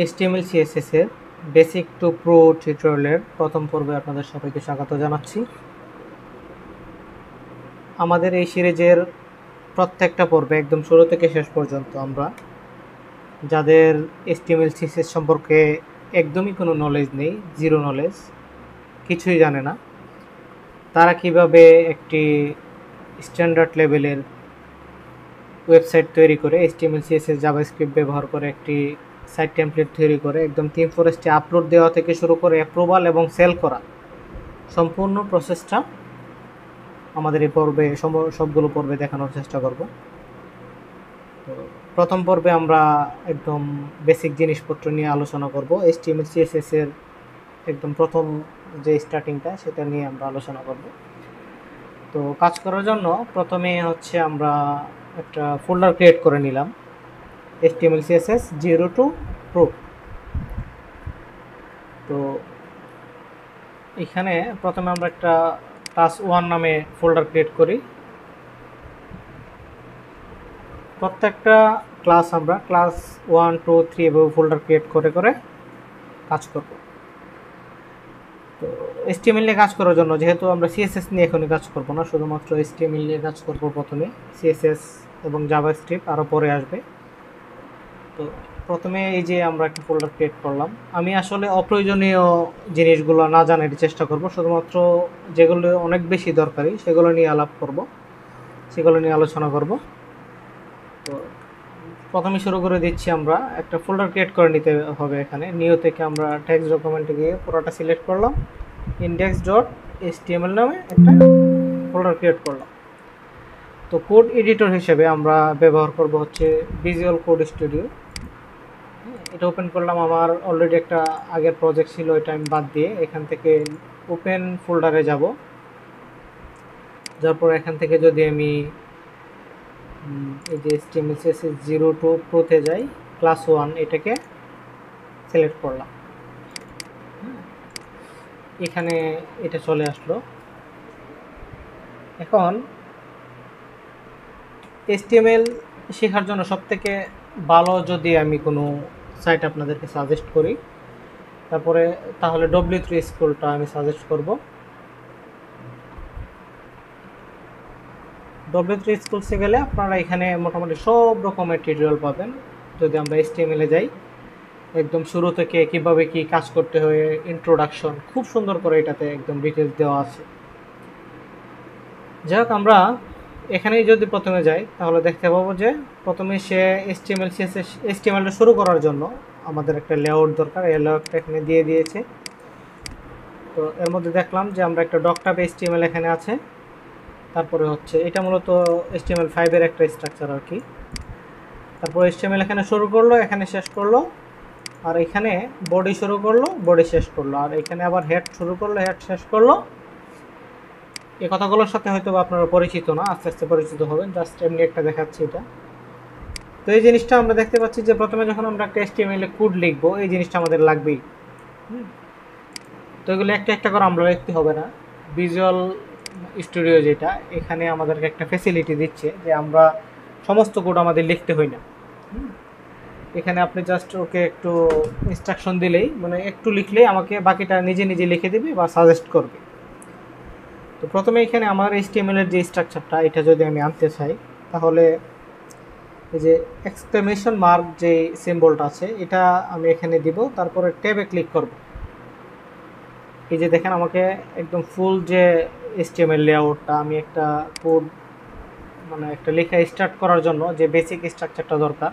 HTML CSS এর basic to pro টিউটোরিয়ালের প্রথম পর্বে আপনাদের সবাইকে স্বাগত জানাচ্ছি। আমাদের এই সিরিজের প্রত্যেকটা পর্বে একদম শুরু থেকে শেষ পর্যন্ত আমরা যাদের HTML CSS সম্পর্কে একদমই কোনো নলেজ নেই, জিরো নলেজ, কিছুই জানে না, তারা কিভাবে একটি স্ট্যান্ডার্ড লেভেলের ওয়েবসাইট তৈরি করে HTML CSS জাভাস্ক্রিপ্ট ব্যবহার করে একটি সাইট টেমপ্লেট তৈরি করে একদম থিম ফরেস্টে আপলোড দেওয়া থেকে শুরু করে অ্যাপ্রুভাল এবং সেল করা সম্পূর্ণ প্রসেসটা আমাদের এই পর্বে সবগুলো পর্বে দেখানোর চেষ্টা করব। তো প্রথম পর্বে আমরা একদম বেসিক জিনিসপত্র নিয়ে আলোচনা করব। HTML CSS এর একদম প্রথম যে স্টার্টিংটা সেটা নিয়ে আমরা আলোচনা করব। তো কাজ করার জন্য প্রথমে হচ্ছে আমরা একটা ফোল্ডার ক্রিয়েট করে নিলাম, HTML CSS 0 to Pro। তো এখানে প্রথমে আমরা একটা ক্লাস 1 নামে ফোল্ডার ক্রিয়েট করি। প্রত্যেকটা ক্লাস আমরা ক্লাস 1, 2, 3 এভাবে ফোল্ডার ক্রিয়েট করে করে কাজ করব। তো HTML নিয়ে কাজ করার জন্য, যেহেতু আমরা CSS নিয়ে এখনই কাজ করব না, শুধুমাত্র HTML নিয়ে কাজ করব প্রথমে, CSS এবং জাভাস্ক্রিপ্ট আরও পরে আসবে। তো প্রথমে এই যে আমরা একটা ফোল্ডার ক্রিয়েট করলাম, আমি আসলে অপ্রয়োজনীয় জিনিসগুলো না জানার চেষ্টা করব, শুধুমাত্র যেগুলো অনেক বেশি দরকারি সেগুলো নিয়ে আলাপ করব, সেগুলো নিয়ে আলোচনা করব। তো প্রথমে শুরু করে দিচ্ছি, আমরা একটা ফোল্ডার ক্রিয়েট করে নিতে হবে। এখানে নিউ থেকে আমরা টেক্সট ডকুমেন্টে গিয়ে পুরোটা সিলেক্ট করলাম, index.html নামে একটা ফোল্ডার ক্রিয়েট করলাম। তো কোড এডিটর হিসেবে আমরা ব্যবহার করব হচ্ছে ভিজুয়াল কোড স্টুডিও। এটা ওপেন করলাম, আমার অলরেডি একটা আগের প্রজেক্ট ছিল, এটা আমি বাদ দিয়ে এখান থেকে ওপেন ফোল্ডারে যাব। যারপর এখান থেকে যদি আমি এই যে HTML CSS 0 to Pro তে যাই, ক্লাস 1 এটাকে সিলেক্ট করলাম, এখানে এটা চলে আসলো। এখন HTML শেখার জন্য সবথেকে ভালো যদি আমি কোনো সাইট আপনাদেরকে সাজেস্ট করি তাহলে W3 স্কুলটা আমি সাজেস্ট করব। W3 স্কুলসে গেলে আপনারা এখানে মোটামুটি সব রকমের টিউটোরিয়াল পাবেন। যদি আমরা HTML এ যাই, একদম শুরু থেকে কিভাবে কি কাজ করতে হয়, ইন্ট্রোডাকশন, খুব সুন্দর করে এটাতে একদম ডিটেলস দেওয়া আছে। যাই হোক, আমরা এখানেই যদি প্রথমে যাই তাহলে দেখতে পাবো যে প্রথমে সে HTML CSS HTML শুরু করার জন্য আমাদের একটা লেআউট দরকার, এই লেআউটটা এখানে দিয়ে দিয়েছে। তো এর মধ্যে দেখলাম যে আমরা একটা ডকটপ HTML এখানে আছে, তারপরে হচ্ছে এটা মূলত HTML5 এর একটা স্ট্রাকচার আর কি। তারপর HTML এখানে শুরু করলো, এখানে শেষ করলো, আর এখানে বডি শুরু করলো, বডি শেষ করলো, আর এখানে আবার হেড শুরু করলো, হেড শেষ করলো। এই কথাগুলোর সাথে হয়তো আপনারা পরিচিত না, আস্তে আস্তে পরিচিত হবেন, জাস্ট এমনি একটা দেখাচ্ছি এটা। তো এই জিনিসটা আমরা দেখতে পাচ্ছি যে প্রথমে যখন আমরা একটা HTML এ কোড লিখবো, এই জিনিসটা আমাদের লাগবেই। তো এগুলো একটা একটা করে আমরা লিখতে হবে না। ভিজুয়াল স্টুডিও যেটা, এখানে আমাদেরকে একটা ফ্যাসিলিটি দিচ্ছে যে আমরা সমস্ত কোড আমাদের লিখতে হয় না। এখানে আপনি জাস্ট ওকে একটু ইনস্ট্রাকশন দিলেই, মানে একটু লিখলেই আমাকে বাকিটা নিজে নিজে লিখে দেবে বা সাজেস্ট করবে। তো প্রথমে এখানে আমার HTML এর যে স্ট্রাকচারটা, এটা যদি আমি আনতে চাই তাহলে এই যে এক্সক্লেমেশন মার্ক যে সিম্বলটা আছে এটা আমি এখানে দিব, তারপরে ট্যাবে ক্লিক করব। এই যে দেখেন আমাকে একদম ফুল যে HTML লেআউটটা, আমি একটা কোড মানে একটা লেখা স্টার্ট করার জন্য যে বেসিক স্ট্রাকচারটা দরকার,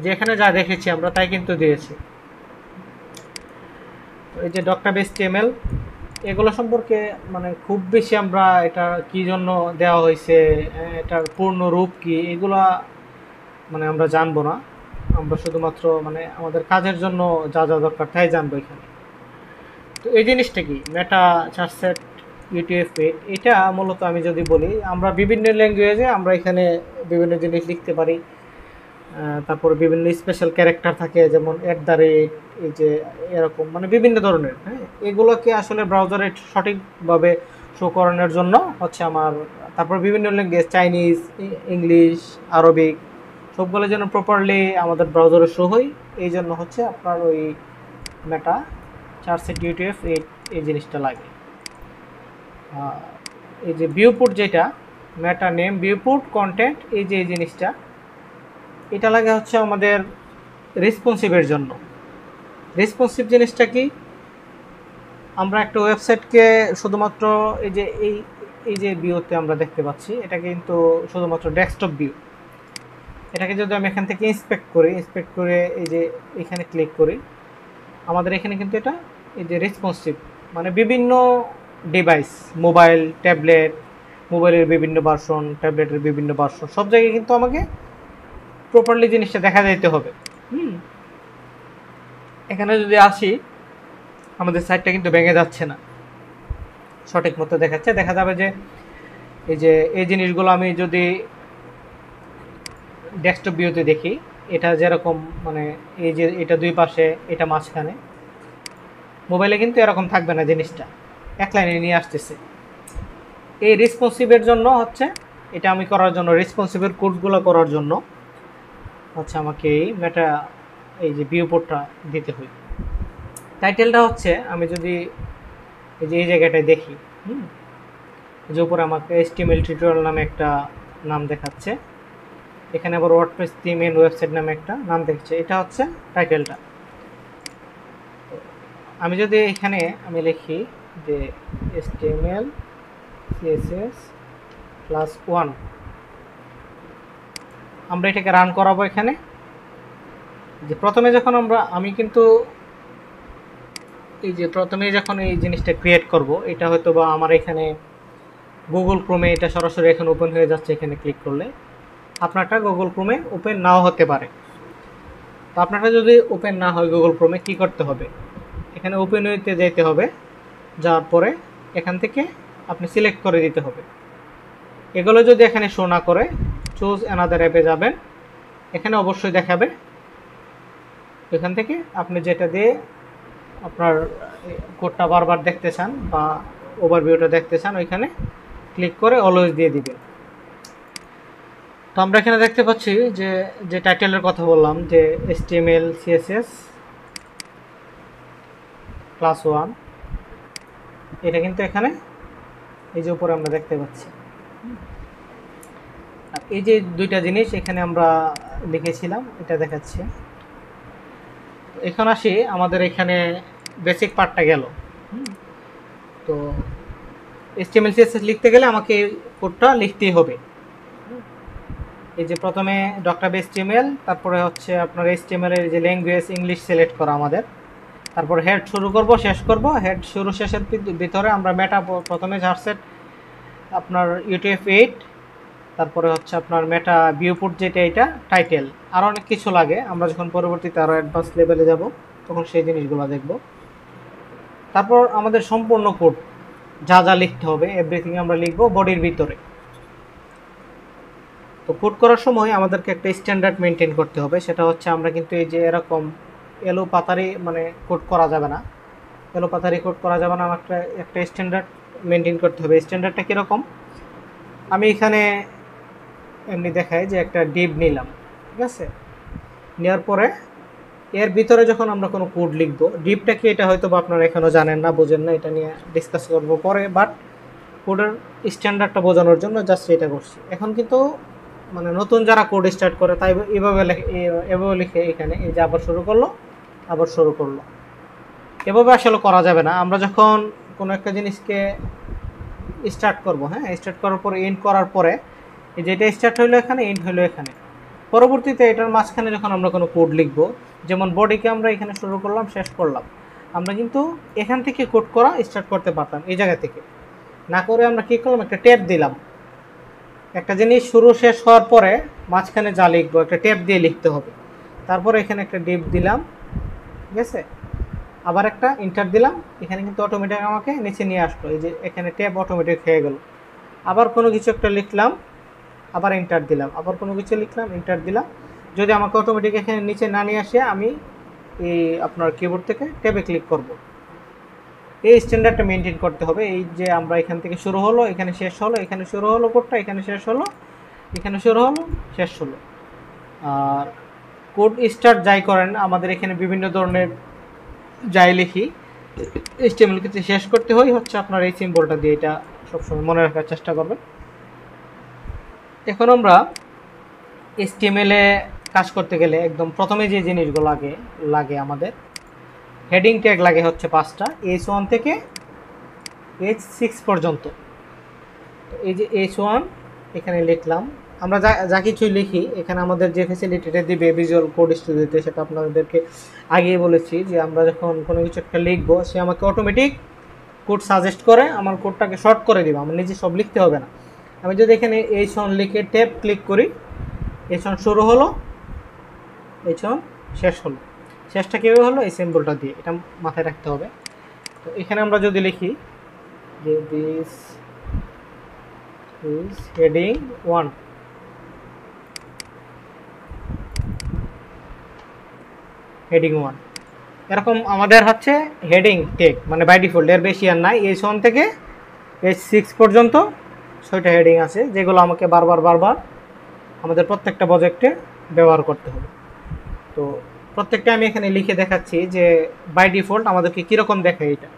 যে এখানে যা দেখেছি আমরা তাই কিন্তু দিয়েছি। এই যে ডকটপ HTML, এগুলো সম্পর্কে মানে খুব বেশি আমরা এটা কি জন্য দেওয়া হয়েছে, এটার পূর্ণ রূপ কি, এগুলা মানে আমরা জানবো না। আমরা শুধুমাত্র মানে আমাদের কাজের জন্য যা যা দরকার তাই জানবো এখানে। তো এই জিনিসটা কি মেটা চার্টসেট UTF-8, এটা মূলত আমি যদি বলি, আমরা বিভিন্ন ল্যাঙ্গুয়েজে আমরা এখানে বিভিন্ন জিনিস লিখতে পারি। তারপরে বিভিন্ন স্পেশাল ক্যারেক্টার থাকে, যেমন @ এই যে এরকম, মানে বিভিন্ন ধরনের। হ্যাঁ, এগুলোকে আসলে ব্রাউজারে সঠিকভাবে শো করানোর জন্য হচ্ছে আমার, তারপর বিভিন্ন ল্যাঙ্গুয়েজ, চাইনিজ, ইংলিশ, আরবিক, সবগুলো যেন প্রপারলি আমাদের ব্রাউজারে শো হয়, এই জন্য হচ্ছে আপনার ওই মেটা চার্টসেট ইউটিএফ এই জিনিসটা লাগে। এই যে ভিউপুট যেটা মেটা নেম ভিউপুট কন্টেন্ট, এই যে এই জিনিসটা এটা লাগে হচ্ছে আমাদের রেসপন্সিভের জন্য। রেসপন্সিভ জিনিসটা কি, আমরা একটা ওয়েবসাইটকে শুধুমাত্র এই যে ভিউতে আমরা দেখতে পাচ্ছি, এটা কিন্তু শুধুমাত্র ডেস্কটপ ভিউ। এটাকে যদি আমি এখান থেকে ইন্সপেক্ট করে এই যে এখানে ক্লিক করি, আমাদের এখানে কিন্তু এটা এই যে রেসপন্সিভ, মানে বিভিন্ন ডিভাইস, মোবাইল, ট্যাবলেট, মোবাইলের বিভিন্ন ভার্সন, ট্যাবলেটের বিভিন্ন ভার্সন, সব জায়গায় কিন্তু আমাকে প্রপারলি জিনিসটা দেখা যাইতে হবে। এখানে যদি আসি, আমাদের সাইটটা কিন্তু ভেঙে যাচ্ছে না, সঠিক মতো দেখাচ্ছে। দেখা যাবে যে এই জিনিসগুলো আমি যদি ডেস্কটপ ভিউতে দেখি, এটা যেরকম মানে এই যে এটা দুই পাশে, এটা মাঝখানে, মোবাইলে কিন্তু এরকম থাকবে না, জিনিসটা এক লাইনে নিয়ে আসতেছে। এই রেসপন্সিভের জন্য হচ্ছে এটা আমি করার জন্য, রেসপন্সিভের কোডগুলো করার জন্য হচ্ছে আমাকে এই যে ভিউপোর্টটা দিতে হয়। টাইটেলটা হচ্ছে আমি যদি এই জায়গাটায় দেখি, যে উপরে আমাকে HTML টিউটোরিয়াল নামে একটা নাম দেখাচ্ছে, এখানে আবার ওয়ার্ডপ্রেস থিম এন্ড ওয়েবসাইট নামে একটা নাম দেখছে, এটা হচ্ছে টাইটেলটা। আমি যদি এখানে আমি লিখি যে HTML CSS +1, আমরা এটাকে রান করাবো। এখানে যে প্রথমে যখন আমি কিন্তু এই যে প্রথমে যখন এই জিনিসটা ক্রিয়েট করব, এটা হয়তো বা আমার এখানে গুগল ক্রোমে এটা সরাসরি এখন ওপেন হয়ে যাচ্ছে, এখানে ক্লিক করলে। আপনারটা গুগল ক্রোমে ওপেন নাও হতে পারে। তো আপনারটা যদি ওপেন না হয় গুগল ক্রোমে, কি করতে হবে, এখানে ওপেন হইতে যেতে হবে, যাওয়ার পরে এখান থেকে আপনি সিলেক্ট করে দিতে হবে। এগুলো যদি এখানে শো না করে, চুজ অ্যানাদার অ্যাপে যাবেন, এখানে অবশ্যই দেখাবে। এখান থেকে আপনি যেটা দিয়ে আপনার কোডটা বারবার দেখতে চান বা ওভারভিউটা দেখতে চান, ওইখানে ক্লিক করে অলওয়েজ দিয়ে দিবেন। তো আমরা এখানে দেখতে পাচ্ছি যে টাইটেলের কথা বললাম, যে HTML CSS +1, এটা কিন্তু এখানে এই যে উপরে আমরা দেখতে পাচ্ছি। আর এই যে দুইটা জিনিস এখানে আমরা লিখেছিলাম, এটা দেখাচ্ছে। এখন আসি, আমাদের এখানে বেসিক পার্টটা গেল। তো HTML CSS লিখতে গেলে আমাকে কোডটা লিখতেই হবে। এই যে প্রথমে .html, তারপরে হচ্ছে আপনার HTML এর যে ল্যাঙ্গুয়েজ, ইংলিশ সিলেক্ট করা আমাদের, তারপর হেড শুরু করব, শেষ করব। হেড শুরু শেষের ভিতরে আমরা মেটা প্রথমে চার্টসেট আপনার UTF-8, তারপরে হচ্ছে আপনার মেটা ভিউপুট যেটা, এটা টাইটেল, আর অনেক কিছু লাগে। আমরা যখন পরবর্তীতে আরও অ্যাডভান্স লেভেলে যাব তখন সেই জিনিসগুলো দেখব। তারপর আমাদের সম্পূর্ণ কোড যা যা লিখতে হবে এভরিথিং আমরা লিখব বডির ভিতরে। তো কোড করার সময় আমাদেরকে একটা স্ট্যান্ডার্ড মেনটেন করতে হবে, সেটা হচ্ছে আমরা কিন্তু এই যে এরকম এলো পাতারি মানে কোড করা যাবে না, এলো পাতারি কোড করা যাবে না। আমাকে একটা স্ট্যান্ডার্ড মেনটেন করতে হবে। স্ট্যান্ডার্ডটা কীরকম, আমি এখানে এমনি দেখাই যে একটা ডিভ নিলাম, ঠিক আছে। নেওয়ার পরে এর ভিতরে যখন আমরা কোনো কোড লিখব, ডিভটা কি এটা হয়তো বা আপনারা এখনও জানেন না, বোঝেন না, এটা নিয়ে ডিসকাস করবো পরে, বাট কোডের স্ট্যান্ডার্ডটা বোঝানোর জন্য জাস্ট এটা করছি। এখন কিন্তু মানে নতুন যারা কোড স্টার্ট করে তাই এভাবে লিখে এখানে এই যে আবার শুরু করলো, এভাবে আসলে করা যাবে না। আমরা যখন কোনো একটা জিনিসকে স্টার্ট করব, হ্যাঁ, স্টার্ট করার পরে এন্ড করার পরে এই যে এটা স্টার্ট হইলো এখানে, এন্ড হইলো এখানে, পরবর্তীতে এটার মাঝখানে যখন আমরা কোনো কোড লিখব, যেমন বডিকে আমরা এখানে শুরু করলাম, শেষ করলাম, আমরা কিন্তু এখান থেকে কোড করা স্টার্ট করতে পারতাম, এই জায়গা থেকে না করে আমরা কী করলাম, একটা ট্যাব দিলাম। একটা জিনিস শুরু শেষ হওয়ার পরে মাঝখানে যা লিখবো একটা ট্যাব দিয়ে লিখতে হবে। তারপরে এখানে একটা ডিভ দিলাম, ঠিক আছে, আবার একটা ইন্টার দিলাম, এখানে কিন্তু অটোমেটিক আমাকে নিচে নিয়ে আসলো, এই যে এখানে ট্যাব অটোমেটিক হয়ে গেল। আবার কোনো কিছু একটা লিখলাম, আবার এন্টার দিলাম, আবার কোনো কিছু লিখলাম, এন্টার দিলাম। যদি আমাকে অটোমেটিক এখানে নিচে না নিয়ে আসে, আমি এই আপনার কিবোর্ড থেকে ট্যাবে ক্লিক করব। এই স্ট্যান্ডার্ডটা মেনটেন করতে হবে। এই যে আমরা এখান থেকে শুরু হলো, এখানে শেষ হলো, এখানে শুরু হলো কোডটা, এখানে শেষ হলো, এখানে শুরু হলো, শেষ হলো, আর কোড স্টার্ট যাই করেন, আমাদের এখানে বিভিন্ন ধরনের যাই লিখি HTML কে শেষ করতে হয় হচ্ছে আপনার এই সিম্বলটা দিয়ে। এটা সবসময় মনে রাখার চেষ্টা করবেন। এখন আমরা HTML এ কাজ করতে গেলে একদম প্রথমে যে জিনিসগুলো লাগে আমাদের হেডিং ট্যাগ লাগে হচ্ছে 5টা, H1 থেকে H6 পর্যন্ত। তো এই যে H1 এখানে লিখলাম। আমরা যা কিছুই লিখি এখানে আমাদের যে ফ্যাসিলিটিটা দিবে ভিজুয়াল কোড স্টুডিওতে, সেটা আপনাদেরকে আগেই বলেছি যে আমরা যখন কোনো কিছু একটা লিখবো সে আমাকে অটোমেটিক কোড সাজেস্ট করে, আমার কোডটাকে শর্ট করে দিবে, আমার নিজে সব লিখতে হবে না। আমি যদি এখানে H1 লিখে ট্যাব ক্লিক করি, H1 শুরু হলো, H1 শেষ হলো। শেষটা কীভাবে হলো? এই সিম্বলটা দিয়ে, এটা মাথায় রাখতে হবে। তো এখানে আমরা যদি লিখি যে দিস ইজ হেডিং 1, হেডিং 1 এরকম আমাদের হচ্ছে হেডিং ট্যাগ, মানে বাই ডিফল্ট এর বেশি আর নাই। H1 থেকে H6 পর্যন্ত 6টা হেডিং আছে, যেগুলো আমাকে বারবার আমাদের প্রত্যেকটা প্রজেক্টে ব্যবহার করতে হবে। তো প্রত্যেকটা আমি এখানে লিখে দেখাচ্ছি যে বাই ডিফল্ট আমাদেরকে কীরকম দেখায়। এটা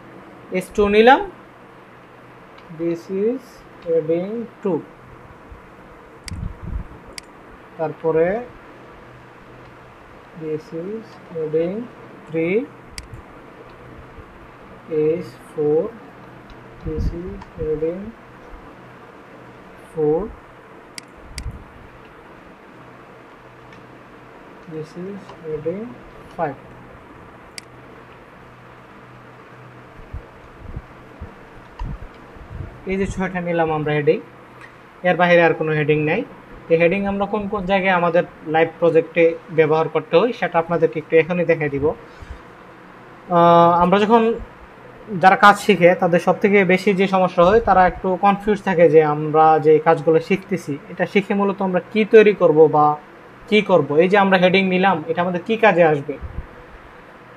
H2 নিলাম, দিস ইজ হেডিং 2, তারপরে this is heading 3, H4, this is heading 4, this is heading 5। এই যে 6টা নিলাম আমরা হেডিং, এর বাইরে আর কোনো হেডিং নাই। এই হেডিং আমরা কোন কোন জায়গায় আমাদের লাইভ প্রজেক্টে ব্যবহার করতে হয় সেটা আপনাদেরকে একটু এখনই দেখাই দিব। আমরা যখন যারা কাজ শিখে তাদের সবথেকে বেশি যে সমস্যা হয়, তারা একটু কনফিউজ থাকে যে আমরা যে কাজগুলো শিখতেছি এটা শিখে মূলত আমরা কি তৈরি করব বা কি করব। এই যে আমরা হেডিং নিলাম, এটা আমাদের কি কাজে আসবে।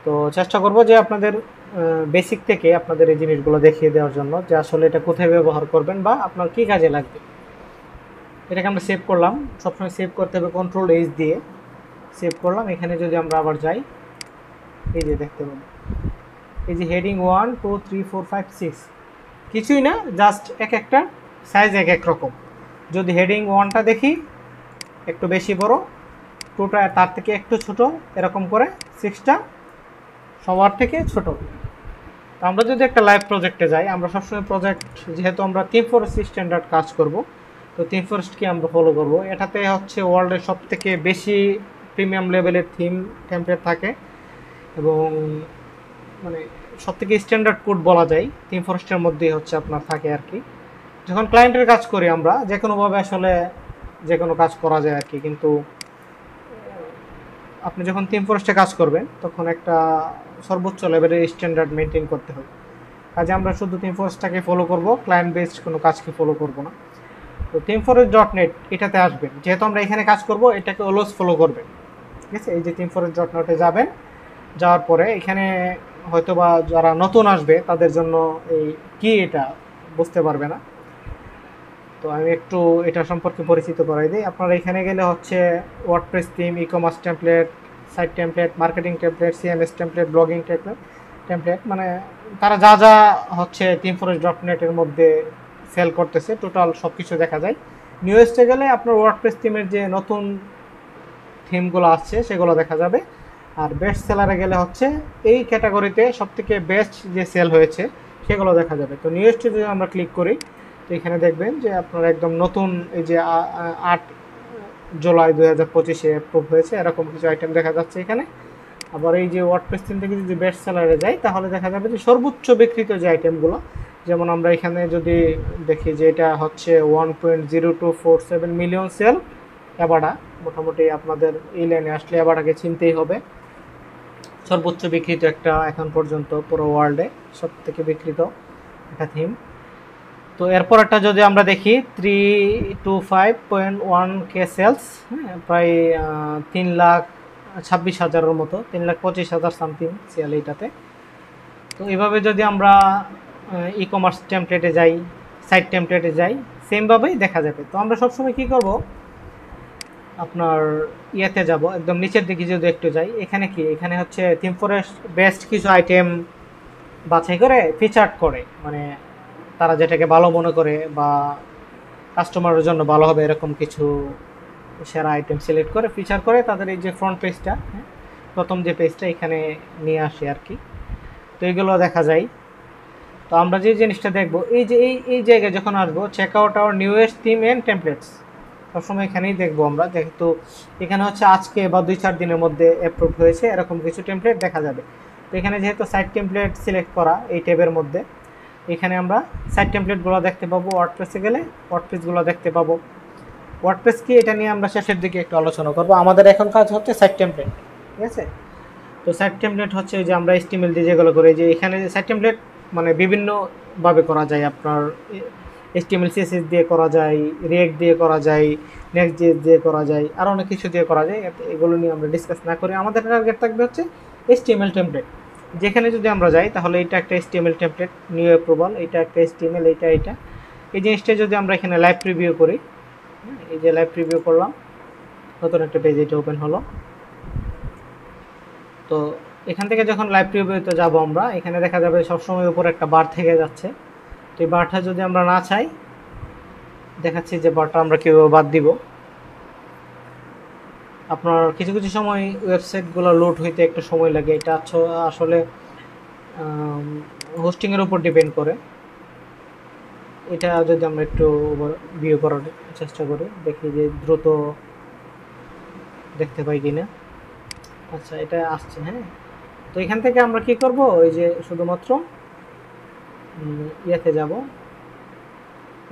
তো চেষ্টা করব যে আপনাদের বেসিক থেকে আপনাদের এই জিনিসগুলো দেখিয়ে দেওয়ার জন্য, যে আসলে এটা কোথায় ব্যবহার করবেন বা আপনার কি কাজে লাগবে। এটাকে আমরা সেভ করলাম। সবসময় সেভ করতে হবে Ctrl+H দিয়ে। সেভ করলাম। এখানে যদি আমরা আবার যাই, এই যে দেখতে পাবো এই যে হেডিং 1 2 3 4 5 6, কিছুই না, জাস্ট একটা সাইজ এক রকম। যদি হেডিং 1টা দেখি একটু বেশি বড়, 2টা তার থেকে একটু ছোট, এরকম করে 6টা সবার থেকে ছোট। তো আমরা যদি একটা লাইভ প্রজেক্টে যাই, আমরা সবসময় প্রজেক্ট, যেহেতু আমরা থিম ফরেস্ট স্ট্যান্ডার্ড কাজ করব, তো থিম ফরেস্টকে আমরা ফলো করব। এটাতে হচ্ছে ওয়ার্ল্ডের সবথেকে বেশি প্রিমিয়াম লেভেলের থিম টেমপ্লেট থাকে এবং মানে সবথেকে স্ট্যান্ডার্ড কোড বলা যায় থিম ফরেস্টের মধ্যেই হচ্ছে আপনার থাকে আর কি। যখন ক্লায়েন্টের কাজ করি আমরা যে কোনোভাবে আসলে যে কোনো কাজ করা যায় আর কি, কিন্তু আপনি যখন থিম ফরেস্টে কাজ করবেন তখন একটা সর্বোচ্চ লেভেলের স্ট্যান্ডার্ড মেনটেন করতে হবে। কাজে আমরা শুধু থিম ফরেস্টটাকে ফলো করব, ক্লায়েন্ট বেসড কোনো কাজকে ফলো করব না। তো themeforest.net এটাতে আসবেন, যেহেতু আমরা এখানে কাজ করব এটাকে অলওয়েজ ফলো করবেন, ঠিক আছে। এই যে themeforest.net-এ যাবেন, যাওয়ার পরে এখানে হয়তোবা যারা নতুন আসবে তাদের জন্য এই কি এটা বুঝতে পারবে না, তো আমি একটু এটা সম্পর্কে পরিচিত করাই দিই। আপনারা এখানে গেলে হচ্ছে WordPress theme, ecommerce template, site template, marketing template, CMS template, blogging template, মানে তারা যা যা হচ্ছে themeforest.net এর মধ্যে সেল করতেছে টোটাল সব কিছু দেখা যায়। নিউজে গেলে আপনার ওয়ার্ডপ্রেস থিমের যে নতুন থিমগুলো আসছে সেগুলো দেখা যাবে। আর বেস্ট সেলারে গেলে হচ্ছে এই ক্যাটাগরিতে সবথেকে বেস্ট যে সেল হয়েছে সেগুলো দেখা যাবে। তো নিউজটি যদি আমরা ক্লিক করি, তো এখানে দেখবেন যে আপনার একদম নতুন এই যে 8 জুলাই 2025-এ অ্যাপ্রুভ হয়েছে এরকম কিছু আইটেম দেখা যাচ্ছে এখানে। আবার এই যে ওয়ার্ডপ্রেস থিম থেকে যদি বেস্ট সেলারে যাই তাহলে দেখা যাবে যে সর্বোচ্চ বিক্রিত যে আইটেমগুলো, যেমন আমরা এখানে যদি দেখি যে এটা হচ্ছে 1.0247 মিলিয়ন সেল অ্যাবাডা। মোটামুটি আপনাদের এই লাইনে আসলে অ্যাবাডাকে চিনতেই হবে, সর্বোচ্চ বিক্রিত একটা এখন পর্যন্ত পুরো ওয়ার্ল্ডে সব থেকে বিক্রিত একটা থিম। তো এরপর একটা যদি আমরা দেখি 325.1K সেলস, হ্যাঁ, প্রায় 3,26,000-এর মতো, 3,25,000 সামথিং সেল এইটাতে। তো এভাবে যদি আমরা ই-কমার্স টেমপ্লেটে যাই, সাইট টেমপ্লেটে যাই, সেমভাবেই দেখা যাবে। তো আমরা সবসময় কী করব, আপনার ইয়েতে যাব, একদম নিচের দিকে যদি একটু যাই, এখানে কি, এখানে হচ্ছে থিম ফরেস্ট বেস্ট কিছু আইটেম বাছাই করে ফিচার্ড করে, মানে তারা যেটাকে ভালো মনে করে বা কাস্টমারের জন্য ভালো হবে এরকম কিছু সেরা আইটেম সিলেক্ট করে ফিচার করে তাদের এই যে ফ্রন্ট পেজটা, প্রথম যে পেজটা এখানে নিয়ে আসে আর কি। তো এগুলো দেখা যায়। তো আমরা যে জিনিসটা দেখবো, এই যে এই জায়গায় যখন আসবো, check out our newest theme and templates, সবসময় এখানেই দেখবো আমরা, যেহেতু এখানে হচ্ছে আজকে বা 2-4 দিনের মধ্যে অ্যাপ্রুভ হয়েছে এরকম কিছু টেমপ্লেট দেখা যাবে। তো এখানে যেহেতু সাইট টেমপ্লেট সিলেক্ট করা এই ট্যাবের মধ্যে, এখানে আমরা সাইট টেমপ্লেটগুলো দেখতে পাবো। ওয়ার্ডপ্রেসে গেলে ওয়ার্ডপ্রেসগুলো দেখতে পাবো। ওয়ার্ডপ্রেস কি, এটা নিয়ে আমরা শেষের দিকে একটু আলোচনা করবো। আমাদের এখন কাজ হচ্ছে সাইট টেমপ্লেট, ঠিক আছে? তো সাইট টেমপ্লেট হচ্ছে যে আমরা HTML দিয়ে যেগুলো করি, যে এখানে সাইট টেমপ্লেট মানে বিভিন্নভাবে করা যায়। আপনার HTML CSS দিয়ে করা যায়, রিয়েক্ট দিয়ে করা যায়, নেক্সট.js দিয়ে করা যায়, আর অনেক কিছু দিয়ে করা যায়। এগুলো নিয়ে আমরা ডিসকাস না করি, আমাদের টার্গেট থাকবে হচ্ছে HTML টেমপ্লেট। যেখানে যদি আমরা যাই তাহলে এটা একটা HTML টেমপ্লেট, নিউ অ্যাপ্রুভাল, এটা একটা HTML, এটা এই জিনিসটা যদি আমরা এখানে লাইভ প্রিভিউ করি, এই যে লাইভ প্রিভিউ করলাম, নতুন একটা পেজ এটা ওপেন হলো। তো এখান থেকে যখন লাইভ প্রিভিউতে যাব আমরা, এখানে দেখা যাবে সবসময় উপরে একটা বার থেকে যাচ্ছে। তো এই বারটা যদি আমরা না চাই, দেখাচ্ছি যে বারটা আমরা কীভাবে বাদ দিব। আপনার কিছু কিছু সময় ওয়েবসাইটগুলো লোড হইতে একটু সময় লাগে, এটা আসলে হোস্টিংয়ের উপর ডিপেন্ড করে। এটা যদি আমরা একটু ভিউ করার চেষ্টা করি, দেখি যে দ্রুত দেখতে পাই কিনা। আচ্ছা, এটা আসছে, হ্যাঁ। তো এখান থেকে আমরা কি করব, ওই যে শুধুমাত্র ইয়েতে যাব,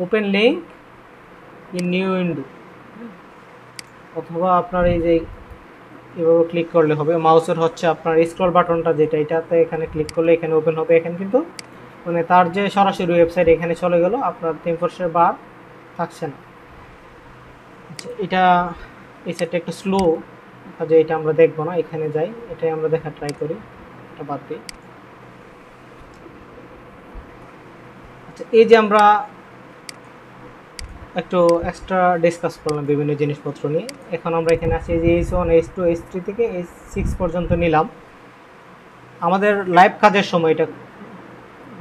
open link in new window, অথবা আপনার এই যে এভাবে ক্লিক করলে হবে। মাউসের হচ্ছে আপনার স্ক্রল বাটনটা যেটা, এটাতে এখানে ক্লিক করলে এখানে ওপেন হবে। এখানে কিন্তু মানে তার যে সরাসরি ওয়েবসাইট এখানে চলে গেল, আপনার থিমফোর্সের বার থাকছে না। আচ্ছা, এটা এই সাইডটা একটু স্লো, কাজে এটা আমরা দেখবো না। এখানে যাই, এটাই আমরা দেখা ট্রাই করি, এটা বাদ দিই। আচ্ছা, এই যে আমরা একটু এক্সট্রা ডিসকাস করলাম বিভিন্ন জিনিসপত্র নিয়ে। এখন আমরা এখানে আছি, এই যে H1, H2, H3 থেকে H6 পর্যন্ত নিলাম। আমাদের লাইভ কাজের সময় এটা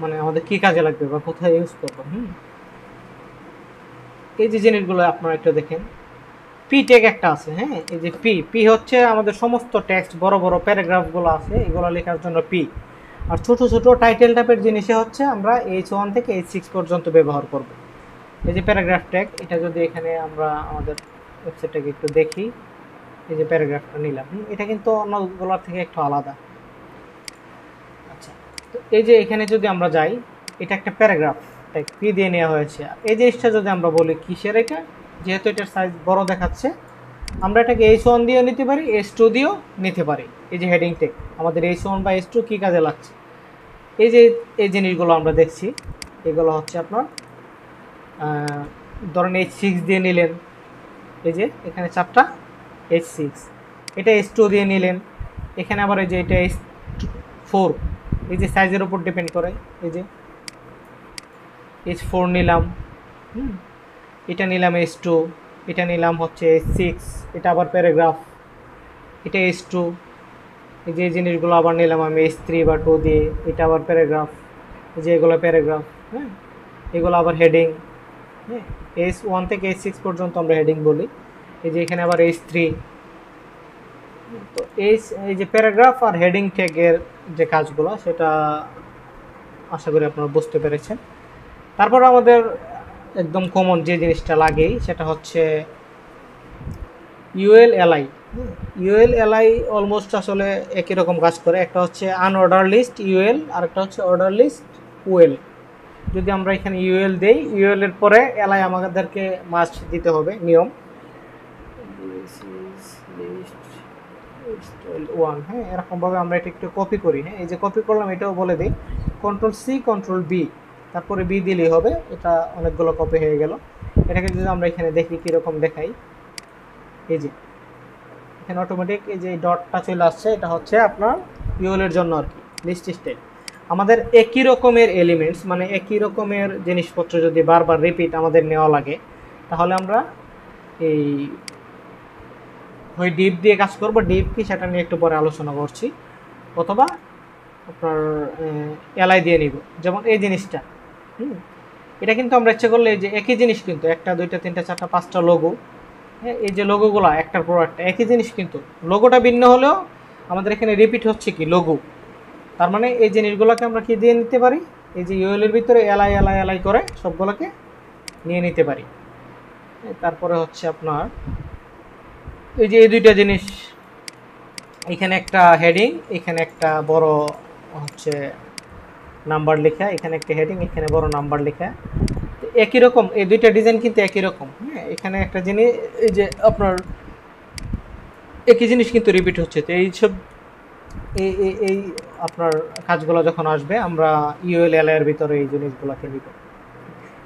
মানে আমাদের কি কাজে লাগবে বা কোথায় ইউজ করবো, এই যে জিনিসগুলো আপনারা একটু দেখেন। পি ট্যাগ একটা আছে, হ্যাঁ, এই যে পি হচ্ছে আমাদের সমস্ত টেক্সট, বড় বড় প্যারাগ্রাফগুলো আছে এগুলো লেখার জন্য পি। আর ছোট ছোট টাইটেল টাইপের জিনিসে হচ্ছে আমরা H1 থেকে H6 পর্যন্ত ব্যবহার করব। এই যে প্যারাগ্রাফ ট্যাগ, এটা যদি এখানে আমরা আমাদের ওয়েবসাইটটাকে একটু দেখি, এই যে প্যারাগ্রাফটা নিলাম, এটা কিন্তু অন্যগুলোর থেকে একটু আলাদা। আচ্ছা, তো এই যে এখানে যদি আমরা যাই, এটা একটা প্যারাগ্রাফ ট্যাগ পি দিয়ে নেওয়া হয়েছে। এই জিনিসটা যদি আমরা বলি কিসের, এটা যেহেতু এটার সাইজ বড় দেখাচ্ছে, আমরা এটাকে H1 দিয়েও নিতে পারি, H2 দিয়েও নিতে পারি। এই যে হেডিং ট্যাগ আমাদের H1 বা H2 কী কাজে লাগছে, এই যে এই জিনিসগুলো আমরা দেখছি, এগুলো হচ্ছে আপনার ধরেন H6 দিয়ে নিলেন, এই যে এখানে চারটা H6, এটা H2 দিয়ে নিলেন, এখানে আবার এই যে এটা H4, এই যে সাইজের উপর ডিপেন্ড করে, এই যে H4 নিলাম, এটা নিলাম H2, এটা নিলাম হচ্ছে H6, এটা আবার প্যারাগ্রাফ, এটা H2, এই যে জিনিসগুলো আবার নিলাম আমি H3 বা 2 দিয়ে, এটা আবার প্যারাগ্রাফ, এই যে এগুলো প্যারাগ্রাফ, হ্যাঁ, এগুলো আবার হেডিং, হ্যাঁ, H1 থেকে H6 পর্যন্ত আমরা হেডিং বলি। এই যে এখানে আবার H3। তো এই যে প্যারাগ্রাফ আর হেডিং ট্যাগের যে কাজগুলো, সেটা আশা করি আপনারা বুঝতে পেরেছেন। তারপর আমাদের একদম কমন যে জিনিসটা লাগেই, সেটা হচ্ছে UL/LI। UL/LI অলমোস্ট আসলে একই রকম কাজ করে। একটা হচ্ছে আনঅর্ডার লিস্ট UL, আর একটা হচ্ছে অর্ডার লিস্ট UL। যদি আমরা এখানে UL দেই, UL এর পরে LI আমাদেরকে মাস্ট দিতে হবে, নিয়ম। হ্যাঁ, এরকমভাবে আমরা এটা একটু কপি করি। হ্যাঁ, এই যে কপি করলাম, এটাও বলে দিই, Ctrl+C Ctrl+V, তারপরে B দিলেই হবে। এটা অনেকগুলো কপি হয়ে গেল। এটাকে যদি আমরা এখানে দেখি কীরকম দেখাই, এই যে এখানে অটোমেটিক এই যে ডটটা চলে আসছে, এটা হচ্ছে আপনার UL এর জন্য আর কি, লিস্ট স্টাইল। আমাদের একই রকমের এলিমেন্টস, মানে একই রকমের জিনিসপত্র যদি বারবার রিপিট আমাদের নেওয়া লাগে, তাহলে আমরা এই হয় ডিপ দিয়ে কাজ করব, ডিপ কি সেটা নিয়ে একটু পরে আলোচনা করছি, অথবা আপনার এলআই দিয়ে নিব। যেমন এই জিনিসটা, এটা কিন্তু আমরা ইচ্ছে করলে এই যে একই জিনিস, কিন্তু একটা দুইটা তিনটা চারটা পাঁচটা লোগো, হ্যাঁ এই যে লোগোগুলো একটার পর একটা একই জিনিস, কিন্তু লোগোটা ভিন্ন হলেও আমাদের এখানে রিপিট হচ্ছে কি লোগো। তার মানে এই জিনিসগুলোকে আমরা কি দিয়ে নিতে পারি, এই যে ইউএল এর ভিতরে এলআই এলআই এলআই করে সবগুলোকে নিয়ে নিতে পারি। তারপরে হচ্ছে আপনার এই যে এই দুইটা জিনিস, এখানে একটা হেডিং, এখানে একটা বড় হচ্ছে নাম্বার লেখা, এখানে একটা হেডিং, এখানে বড় নাম্বার লেখা, একই রকম এই দুইটা ডিজাইন কিন্তু একই রকম। হ্যাঁ এখানে একটা জিনিস এই যে আপনার একই জিনিস কিন্তু রিপিট হচ্ছে। তো এইসব এই এই আপনার কাজগুলো যখন আসবে আমরা ইউএল এল এর ভিতরে এই জিনিসগুলোকে নিব।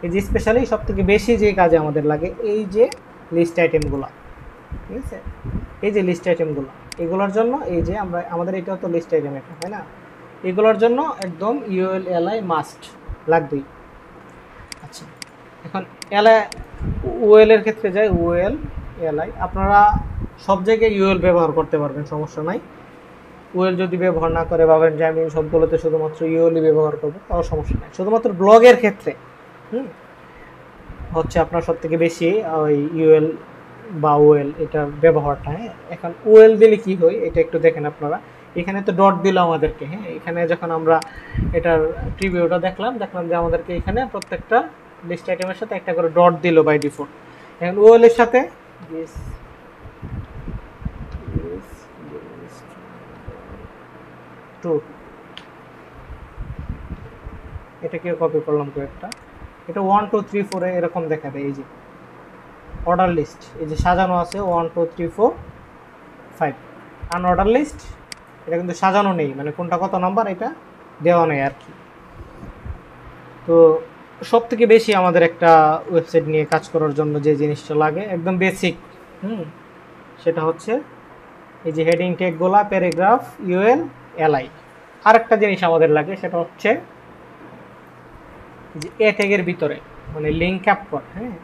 এই যে স্পেশালি সব থেকে বেশি যে কাজে আমাদের লাগে এই যে লিস্ট আইটেমগুলো, ঠিক আছে, এই যে লিস্ট আইটেমগুলো, এগুলোর জন্য এই যে আমরা আমাদের এটাও তো লিস্ট আইটেম একটা, তাই না, এগুলোর জন্য একদম ইউএল এলআই মাস্ট লাগবেই। আচ্ছা এখন এলআই ওএল এর ক্ষেত্রে যাই, ওএল এলআই আপনারা সব জায়গায় ইউএল ব্যবহার করতে পারবেন, সমস্যা নাই। ওয়েল যদি ব্যবহার না করে ভাবেন যে আমি সবগুলোতে শুধুমাত্র ইউএলই ব্যবহার করবো, তাও সমস্যা নাই। শুধুমাত্র ব্লগের ক্ষেত্রে হচ্ছে আপনার সব থেকে বেশি ওই ইউএল বা ওয়েল এটার ব্যবহারটা। হ্যাঁ এখন ওয়েল দিলে কি হয় এটা একটু দেখেন আপনারা, এখানে তো ডট দিল আমাদেরকে। হ্যাঁ এখানে যখন আমরা এটার প্রিভিউটা দেখলাম যে আমাদেরকে এখানে প্রত্যেকটা লিস্ট আইটেমের সাথে একটা করে ডট দিল বাই ডিফল্ট। এখন ওয়েলের সাথে এটাকে কপি করলাম কয়েকটা, এটা 1 2 3 4 এরকম দেখাবে। এই যে অর্ডার লিস্ট, এই যে সাজানো আছে 1 2 3 4 5, আনঅর্ডার লিস্ট এটা কিন্তু সাজানো নেই, মানে কোনটা কত নাম্বার এটা দেওয়া নেই আর কি। তো সব থেকে বেশি আমাদের একটা ওয়েবসাইট নিয়ে কাজ করার জন্য যে জিনিসটা লাগে একদম বেসিক, সেটা হচ্ছে এই যে হেডিং ট্যাগগুলা, প্যারাগ্রাফ, ইউএল, এলআই। আর একটা জিনিস আমাদের লাগে সেটা হচ্ছে যে এ ট্যাগের ভিতরে মানে লিঙ্ক আপ কর। হ্যাঁ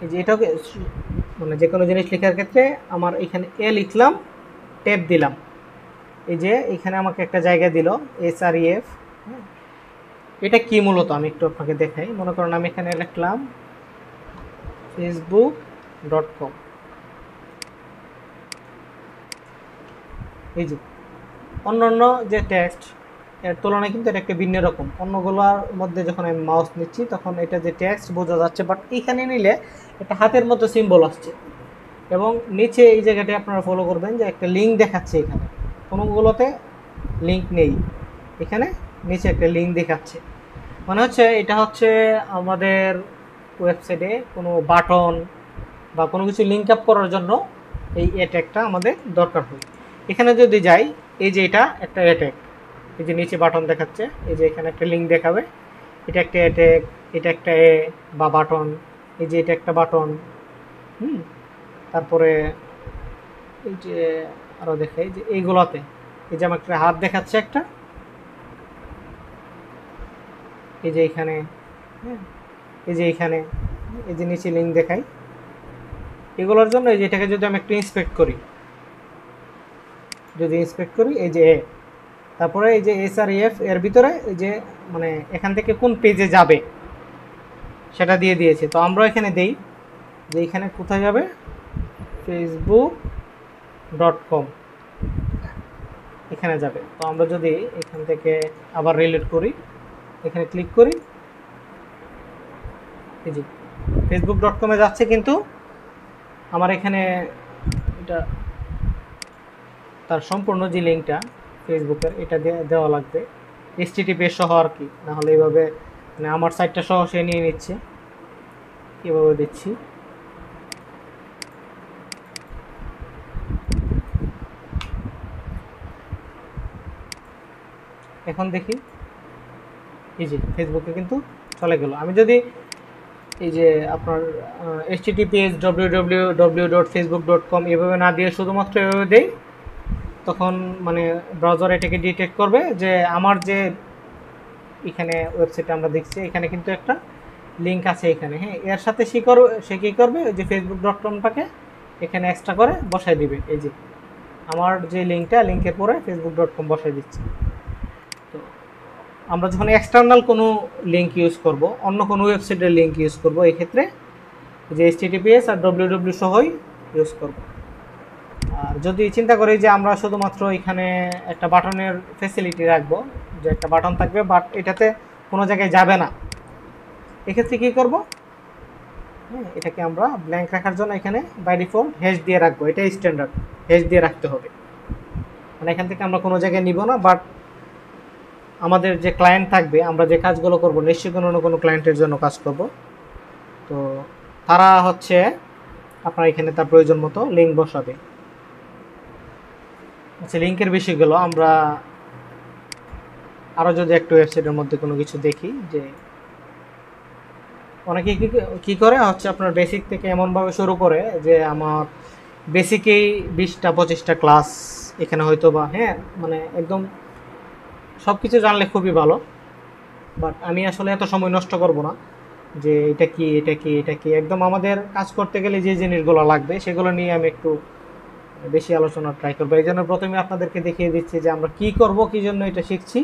এই যে এটাকে মানে যে কোনো জিনিস লেখার ক্ষেত্রে আমার এখানে এ লিখলাম, ট্যাব দিলাম, এই যে এখানে আমাকে একটা জায়গা দিল এসআরইএফ। এটা কি মূলত আমি একটু আপনাকে দেখাই। মনে করেন আমি এখানে লিখলাম facebook.com, এই যে অন্যান্য যে টেক্সট এর তুলনায় কিন্তু এটা একটা ভিন্ন রকম। অন্যগুলোর মধ্যে যখন আমি মাউস নিচ্ছি তখন এটা যে টেক্সট বোঝা যাচ্ছে, বাট এইখানে নিলে একটা হাতের মতো সিম্বল আসছে, এবং নিচে এই জায়গাটা আপনারা ফলো করবেন যে একটা লিঙ্ক দেখাচ্ছে। এখানে কোনোগুলোতে লিঙ্ক নেই, এখানে নিচে একটা লিঙ্ক দেখাচ্ছে, মানে হচ্ছে এটা হচ্ছে আমাদের ওয়েবসাইটে কোনো বাটন বা কোনো কিছু লিঙ্ক আপ করার জন্য এই ট্যাগটা আমাদের দরকার হয়। এখানে যদি যাই এই যে এটা একটা ট্যাগ, এই যে নিচে বাটন দেখাচ্ছে, এই যে এখানে একটা লিঙ্ক দেখাবে, এটা একটা ট্যাগ, এটা একটা এ বা বাটন, এই যে এটা একটা বাটন। তারপরে এই যে আরও দেখাই যে এইগুলোতে এই যে আমার একটা হাত দেখাচ্ছে একটা, এই যে এখানে, এই যে এখানে, এই যে নিচে লিঙ্ক দেখাই, এগুলোর জন্য এই যে এটাকে যদি আমি একটু ইন্সপেক্ট করি, এই যে এ, তারপরে এই যে এসআরইএফ এর ভিতরে এই যে মানে এখান থেকে কোন পেজে যাবে সেটা দিয়ে দিয়েছে। তো আমরা এখানে দেই যে এখানে কোথায় যাবে, facebook.com এখানে যাবে। তো আমরা যদি এখান থেকে আবার রিলেট করি, এখানে ক্লিক করি, এই যে facebook.com এ যাচ্ছে, কিন্তু আমার এখানে এটা তার সম্পূর্ণ যে লিঙ্কটা ফেসবুকের এটা দেওয়া লাগবে HTTPS সহ আর কি, না হলে এইভাবে মানে আমার সাইটটা সহ সে নিয়ে নিচ্ছে। এভাবে দিচ্ছি, এখন দেখি এই যে ফেসবুকে কিন্তু চলে গেল। আমি যদি এই যে আপনার https www.facebook.com এভাবে না দিয়ে শুধুমাত্র এভাবে দেই, তখন মানে ব্রাউজার এটাকে ডিটেক্ট করবে যে আমার যে এখানে ওয়েবসাইটে আমরা দেখছি এখানে কিন্তু একটা লিঙ্ক আছে এখানে। হ্যাঁ এর সাথে সে কী করবে, ওই যে facebook.comটাকে এখানে এক্সট্রা করে বসাই দিবে। এই যে আমার যে লিঙ্কটা, লিঙ্কের পরে facebook.com বসাই দিচ্ছি। তো আমরা যখন এক্সটার্নাল কোনো লিঙ্ক ইউজ করব, অন্য কোনো ওয়েবসাইটের লিঙ্ক ইউজ করব, এই ক্ষেত্রে যে https আর www সহই ইউজ করব। আর যদি চিন্তা করি যে আমরা শুধুমাত্র এখানে একটা বাটনের ফ্যাসিলিটি রাখবো, যে একটা বাটন থাকবে বাট এটাতে কোনো জায়গায় যাবে না, এক্ষেত্রে কী করব, এটাকে আমরা ব্ল্যাঙ্ক রাখার জন্য এখানে বাই ডিফল্ট হ্যাশ দিয়ে রাখবো। এটাই স্ট্যান্ডার্ড, হ্যাশ দিয়ে রাখতে হবে। মানে এখান থেকে আমরা কোনো জায়গায় নিব না, বাট আমাদের যে ক্লায়েন্ট থাকবে, আমরা যে কাজগুলো করব, নিশ্চয়ই কোনো না কোনো ক্লায়েন্টের জন্য কাজ করব। তো তারা হচ্ছে আপনার এখানে তার প্রয়োজন মতো লিঙ্ক বসাবে। আচ্ছা, লিঙ্কের বিষয়গুলো আমরা আরও যদি একটু ওয়েবসাইটের মধ্যে কোনো কিছু দেখি, যে অনেকে কী করে হচ্ছে আপনার বেসিক থেকে এমনভাবে শুরু করে যে আমার বেসিকেই 20-25টা ক্লাস এখানে হয়তো বা, হ্যাঁ, মানে একদম সব কিছু জানলে খুবই ভালো, বাট আমি আসলে এত সময় নষ্ট করব না যে এটা কি এটা কি এটা কি। একদম আমাদের কাজ করতে গেলে যে জিনিসগুলো লাগবে সেগুলো নিয়ে আমি একটু বেশি আলোচনা ট্রাই করবো। এই জন্য প্রথমে আপনাদেরকে দেখিয়ে দিচ্ছি যে আমরা কি করব, কি জন্য এটা শিখছি,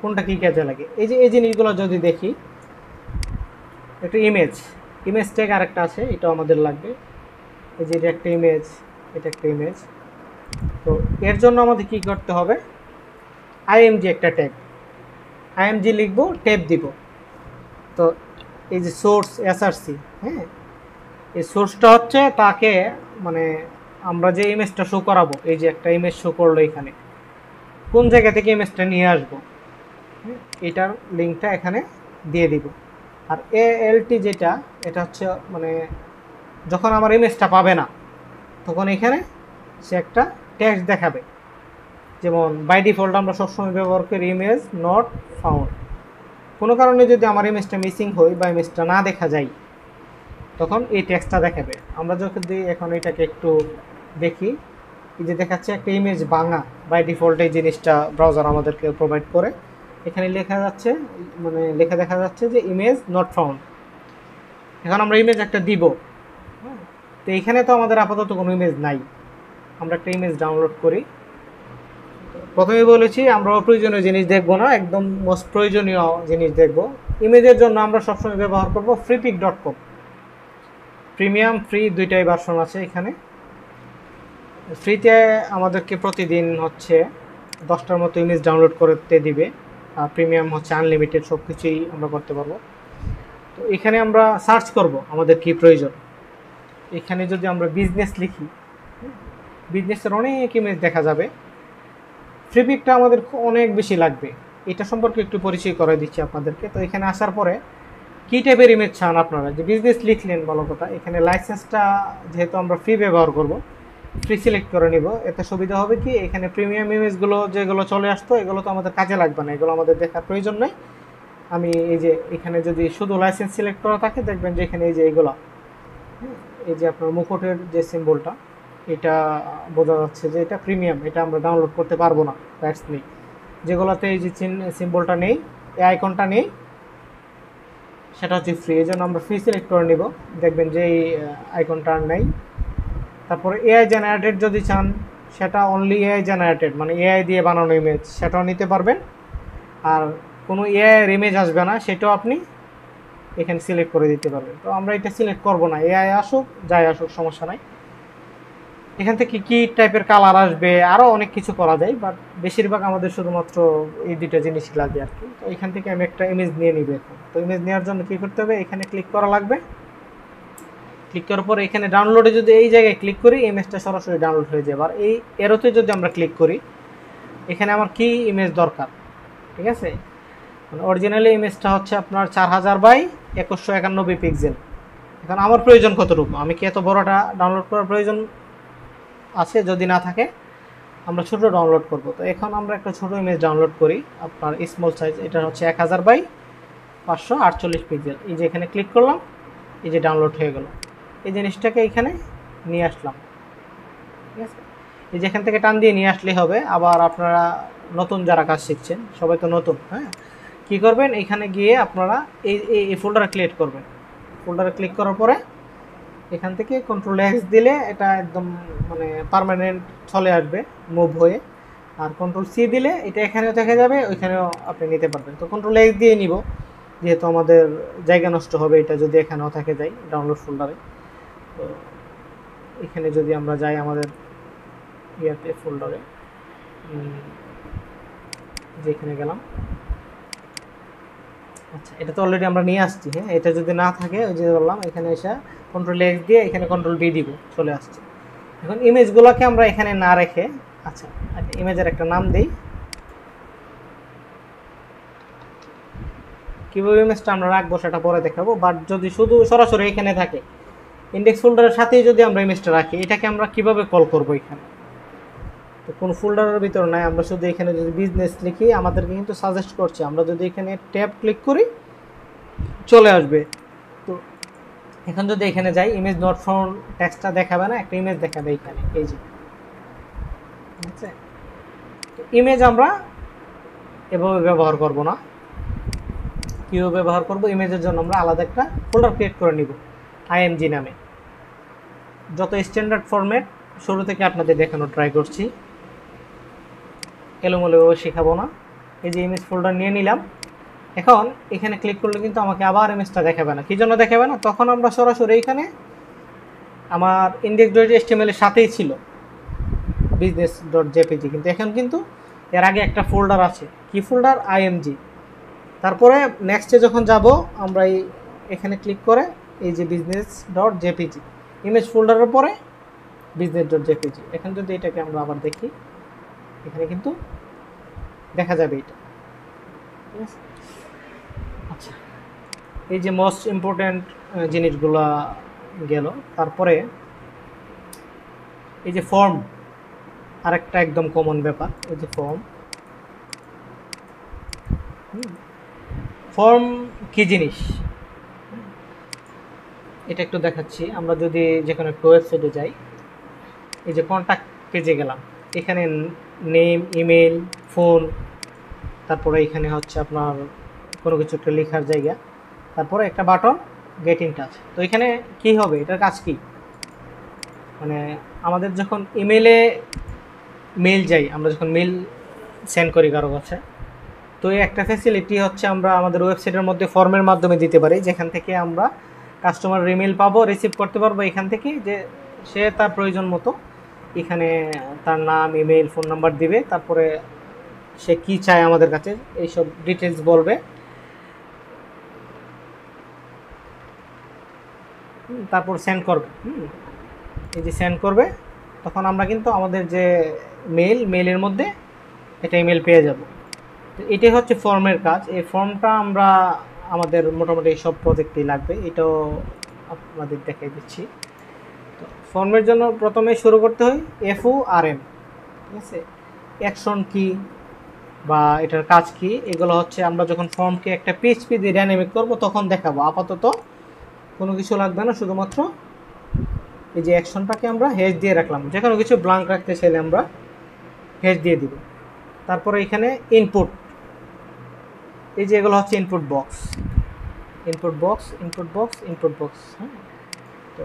কোনটা কী কাজে লাগে। এই যে এই জিনিসগুলো যদি দেখি, একটা ইমেজ ট্যাগ আরেকটা আছে, এটা আমাদের লাগবে। এই যে এটা একটা ইমেজ, এটা একটা ইমেজ। তো এর জন্য আমাদের কি করতে হবে, আইএমজি একটা ট্যাগ, আইএমজি লিখবো, ট্যাব দিব। তো এই যে সোর্স এসআরসি, হ্যাঁ, এই সোর্সটা হচ্ছে তাকে, মানে আমরা যে ইমেজটা শো করাবো, এই যে একটা ইমেজ শো করলো এখানে, কোন জায়গা থেকে ইমেজটা নিয়ে আসবো, এটার লিঙ্কটা এখানে দিয়ে দিব। আর এএলটি যেটা, এটা হচ্ছে মানে যখন আমার ইমেজটা পাবে না তখন এখানে সে একটা টেক্সট দেখাবে। যেমন বাই ডিফল্ট আমরা সবসময় ব্যবহার করি ইমেজ নট ফাউন্ড। কোনো কারণে যদি আমার ইমেজটা মিসিং হয় বা ইমেজটা না দেখা যায়, তখন এই টেক্সটটা দেখাবে। আমরা যদি এখন এটাকে একটু দেখি, এই যে দেখাচ্ছে একটা ইমেজ ভাঙা, বাই ডিফল্ট এই জিনিসটা ব্রাউজার আমাদেরকে প্রোভাইড করে। এখানে লেখা যাচ্ছে, মানে লেখা দেখা যাচ্ছে যে ইমেজ নট ফাউন্ড। এখন আমরা ইমেজ একটা দিব, তো এখানে তো আমাদের আপাতত কোনো ইমেজ নাই, আমরা একটা ইমেজ ডাউনলোড করি। প্রথমে বলেছি আমরা অপ্রয়োজনীয় জিনিস দেখব না, একদম মোস্ট প্রয়োজনীয় জিনিস দেখব। ইমেজের জন্য আমরা সবসময় ব্যবহার করব freepik.com। প্রিমিয়াম ফ্রি দুইটাই ভার্সন আছে এখানে। ফ্রিতে আমাদেরকে প্রতিদিন হচ্ছে 10টার মতো ইমেজ ডাউনলোড করতে দিবে, আর প্রিমিয়াম হচ্ছে আনলিমিটেড, সব কিছুই আমরা করতে পারবো। তো এখানে আমরা সার্চ করব আমাদের কি প্রয়োজন। এখানে যদি আমরা বিজনেস লিখি, বিজনেসের অনেক ইমেজ দেখা যাবে। ফ্রিপিকটা আমাদের অনেক বেশি লাগবে, এটা সম্পর্কে একটু পরিচয় করে দিচ্ছি আপনাদেরকে। তো এখানে আসার পরে কী টাইপের ইমেজ চান আপনারা, যে বিজনেস লিখলেন ভালো কথা, এখানে লাইসেন্সটা যেহেতু আমরা ফ্রি ব্যবহার করব, ফ্রি সিলেক্ট করে নিব। এতে সুবিধা হবে কি, এখানে প্রিমিয়াম ইমেজগুলো যেগুলো চলে আসতো এগুলো তো আমাদের কাজে লাগবে না, এগুলো আমাদের দেখার প্রয়োজন নেই। আমি এই যে এখানে যদি শুধু লাইসেন্স সিলেক্ট করা থাকে, দেখবেন যে এখানে এই যে এইগুলো, এই যে আপনার মুকুটের যে সিম্বলটা, এটা বোঝা যাচ্ছে যে এটা প্রিমিয়াম, এটা আমরা ডাউনলোড করতে পারবো না, রাইটস নেই। যেগুলোতে এই যে সিম্বলটা নেই, এই আইকনটা নেই, সেটা হচ্ছে ফ্রি। এই জন্য আমরা ফ্রি সিলেক্ট করে নিব, দেখবেন যে এই আইকনটা আর নেই। তারপরে এআই জেনারেটেড যদি চান, সেটা অনলি এআই জেনারেটেড, মানে এআই দিয়ে বানানো ইমেজ, সেটাও নিতে পারবেন। আর কোনো এআইয়ের ইমেজ আসবে না, সেটাও আপনি এখানে সিলেক্ট করে দিতে পারবেন। তো আমরা এটা সিলেক্ট করব না, এআই আসুক যাই আসুক সমস্যা নাই। এখান থেকে কী টাইপের কালার আসবে, আরও অনেক কিছু করা যায়, বাট বেশিরভাগ আমাদের শুধুমাত্র এই দুইটা জিনিসই লাগে আর কি। তো এখান থেকে আমি একটা ইমেজ নিয়ে নিব এখন। তো ইমেজ নেওয়ার জন্য কী করতে হবে, এখানে ক্লিক করা লাগবে। ক্লিক করার পরে এখানে ডাউনলোডে যদি এই জায়গায় ক্লিক করি, ইমেজটা সরাসরি ডাউনলোড হয়ে যাবে। আর এই এরোতে যদি আমরা ক্লিক করি, এখানে আমার কি ইমেজ দরকার, ঠিক আছে, মানে অরিজিনালি ইমেজটা হচ্ছে আপনার 4000x2191 পিক্সেল। এখন আমার প্রয়োজন কতটুকু, আমি কি এত বড়টা ডাউনলোড করার প্রয়োজন আছে? যদি না থাকে আমরা ছোট ডাউনলোড করব। তো এখন আমরা একটা ছোট ইমেজ ডাউনলোড করি, আপনার স্মল সাইজ, এটা হচ্ছে 1000x548 পিক্সেল। এই যে এখানে ক্লিক করলাম, এই যে ডাউনলোড হয়ে গেল। এই জিনিসটাকে এখানে নিয়ে আসলাম, ঠিক আছে। এই যে এখান থেকে টান দিয়ে নিয়ে আসলেই হবে। আবার আপনারা নতুন যারা কাজ শিখছেন, সবাই তো নতুন, হ্যাঁ, কী করবেন, এখানে গিয়ে আপনারা এই ফোল্ডারে ক্রিয়েট করবেন। ফোল্ডারে ক্লিক করার পরে এখান থেকে কন্ট্রোল এক্স দিলে এটা একদম মানে পার্মানেন্ট চলে আসবে মুভ হয়ে, আর কন্ট্রোল সি দিলে এটা এখানেও দেখা যাবে, ওইখানেও আপনি নিতে পারবেন। তো কন্ট্রোল এক্স দিয়ে নিব, যেহেতু আমাদের জায়গা নষ্ট হবে এটা যদি এখানেও থাকে যাই ডাউনলোড ফোল্ডারে। তো এখানে যদি আমরা যাই আমাদের ইয়াতে ফোল্ডারে, যেখানে গেলাম, আচ্ছা এটা তো অলরেডি আমরা নিয়ে আসছি। হ্যাঁ, এটা যদি না থাকে ওই যে বললাম এখানে এসে কন্ট্রোল এক্স দিয়ে এখানে কন্ট্রোল বি দিব, চলে আসছে। এখন ইমেজগুলোকে আমরা এখানে না রেখে, আচ্ছা ইমেজের একটা নাম দিই, কীভাবে ইমেজটা আমরা রাখবো সেটা পরে দেখাবো। বাট যদি শুধু সরাসরি এখানে থাকে ইন্ডেক্স ফোল্ডারের সাথেই যদি আমরা ইমেজটা রাখি, এটাকে আমরা কিভাবে কল করব এখানে? তো কোন ফোল্ডারের ভিতর নাই, আমরা শুধু এখানে যদি বিজনেস লিখি আমাদেরকে কিন্তু সাজেস্ট করছে, আমরা যদি এখানে ট্যাব ক্লিক করি চলে আসবে। তো এখন যদি এখানে যাই ইমেজ নট ফাউন্ড টেক্সটটা দেখাবে না, একটা ইমেজ দেখাবে এখানে, এই যে ঠিক আছে। তো ইমেজ আমরা এভাবে ব্যবহার করব না, কীভাবে ব্যবহার করব? ইমেজের জন্য আমরা আলাদা একটা ফোল্ডার ক্রিয়েট করে নিব আইএমজি নামে। যত স্ট্যান্ডার্ড ফরম্যাট শুরু থেকে আপনাদের দেখানো ট্রাই করছি, এলোমেলোভাবে শেখাবো না। এই যে ইমেজ ফোল্ডার নিয়ে নিলাম, এখন এখানে ক্লিক করলে কিন্তু আমাকে আবার ইমেজটা দেখাবে না। কী জন্য দেখাবে না? তখন আমরা সরাসরি এখানে আমার index.html এর সাথেই ছিল business.jpg, কিন্তু এখন কিন্তু এর আগে একটা ফোল্ডার আছে, কি ফোল্ডার? আইএমজি। তারপরে নেক্সটে যখন যাব আমরা এখানে ক্লিক করে এই যে business.jpg ইমেজ ফোল্ডারের পরে business.jpg। এখন যদি এটাকে আমরা আবার দেখি, এখানে কিন্তু দেখা যাবে এটা, ঠিক আছে। আচ্ছা, এই যে মোস্ট ইম্পর্ট্যান্ট জিনিসগুলা গেল। তারপরে এই যে ফর্ম, আরেকটা একদম কমন ব্যাপার, এই যে ফর্ম কি জিনিস এটা একটু দেখাচ্ছি। আমরা যদি যে কোনো একটা ওয়েবসাইটে যাই, এই যে কন্ট্যাক্ট পেজে গেলাম, এখানে নেম, ইমেল, ফোন, তারপরে এখানে হচ্ছে আপনার কোনো কিছু একটা লেখার জায়গা, তারপরে একটা বাটন গেট ইন টাচ। তো এখানে কি হবে, এটার কাজ কি? মানে আমাদের যখন ইমেলে মেল যাই, আমরা যখন মেল সেন্ড করি কারো কাছে, তো এই একটা ফ্যাসিলিটি হচ্ছে আমরা আমাদের ওয়েবসাইটের মধ্যে ফর্মের মাধ্যমে দিতে পারি, যেখান থেকে আমরা কাস্টমারের ইমেল পাবো, রিসিভ করতে পারবো এখান থেকে, যে সে তার প্রয়োজন মতো এখানে তার নাম, ইমেল, ফোন নাম্বার দিবে, তারপরে সে কি চায় আমাদের কাছে এইসব ডিটেলস বলবে, তারপর সেন্ড করবে। এই যে সেন্ড করবে, তখন আমরা কিন্তু আমাদের যে মেলের মধ্যে এটা ইমেল পেয়ে যাব। তো এটাই হচ্ছে ফর্মের কাজ। এই ফর্মটা আমরা আমাদের মোটামুটি সব প্রজেক্টেই লাগবে, এটাও আপনাদের দেখাই দিচ্ছি। তো ফর্মের জন্য প্রথমে শুরু করতে হয় FORM, ঠিক আছে। অ্যাকশন কি বা এটার কাজ কি, এগুলো হচ্ছে আমরা যখন ফর্মকে একটা PHP দিয়ে ডাইনামিক করব তখন দেখাবো। আপাতত কোনো কিছু লাগবে না, শুধুমাত্র এই যে অ্যাকশনটাকে আমরা হেজ দিয়ে রাখলাম। যে কোনো কিছু ব্ল্যাঙ্ক রাখতে চাইলে আমরা হেজ দিয়ে দিব। তারপরে এখানে ইনপুট, এই যে এগুলো হচ্ছে ইনপুট বক্স। হ্যাঁ, তো